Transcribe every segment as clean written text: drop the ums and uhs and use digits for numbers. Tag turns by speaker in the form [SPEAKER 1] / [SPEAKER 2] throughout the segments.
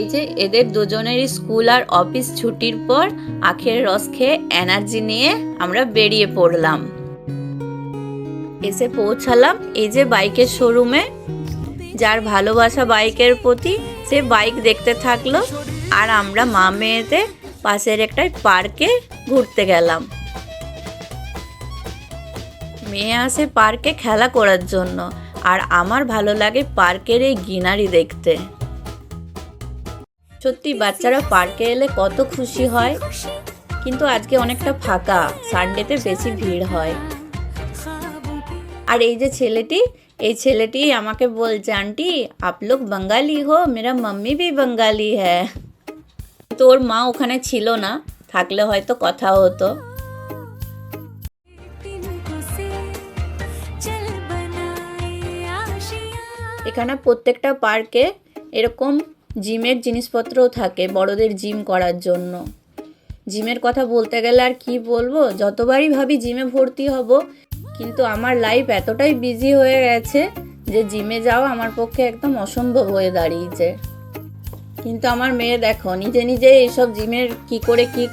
[SPEAKER 1] এই যে এদের দুজনেরই স্কুল আর অফিস ছুটির পর আখের রস খেয়ে এনার্জি নিয়ে আমরা বেরিয়ে পড়লাম। এসে পৌঁছালাম এই যে বাইকের শোরুমে। যার ভালোবাসা বাইকের প্রতি সে বাইক দেখতে থাকলো, আর আমরা মা মেয়েতে পাশের একটা পার্কে ঘুরতে গেলাম। মেয়ে আসে পার্কে খেলা করার জন্য, আর আমার ভালো লাগে পার্কের এই গ্রিনারি দেখতে। সত্যি বাচ্চারা পার্কে এলে কত খুশি হয়, কিন্তু আজকে অনেকটা ফাঁকা, সানডেতে বেশি ভিড় হয়। আর এই যে এই ছেলেটি আমাকে বলছে, আন্টি আপ লোগ বাঙালি হো, মেরা মাম্মি ভি বাঙালি হ্যাঁ। তো ওর মা ওখানে ছিল না, থাকলে হয়তো কথা হতো। এখানে প্রত্যেকটা পার্কে এরকম জিমের জিনিসপত্রও থাকে বড়দের জিম করার জন্য। জিমের কথা বলতে গেলে আর কি বলবো, যতবারই ভাবি জিমে ভর্তি হব, কিন্তু আমার লাইফ এতটাই বিজি হয়ে গেছে যে জিমে যাওয়া আমার পক্ষে একদম অসম্ভব হয়ে দাঁড়িয়েছে। কিন্তু আমার মেয়ে দেখো নিজে নিজেই এইসব জিমের কি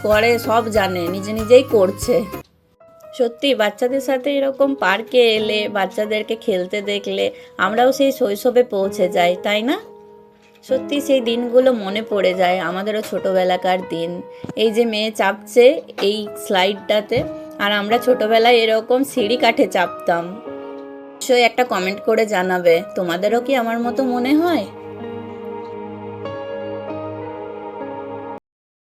[SPEAKER 1] করে সব জানে, নিজে নিজেই করছে। সত্যি বাচ্চাদের সাথে এরকম পার্কে এলে, বাচ্চাদেরকে খেলতে দেখলে আমরাও সেই শৈশবে পৌঁছে যাই, তাই না? সত্যি সেই দিনগুলো মনে পড়ে যায়, আমাদেরও ছোটোবেলাকার দিন। এই যে মেয়ে চাপছে এই স্লাইডটাতে, আর আমরা ছোটোবেলায় এরকম সিঁড়ি কাঠে চাপতাম। অবশ্যই একটা কমেন্ট করে জানাবে তোমাদেরও কি আমার মতো মনে হয়।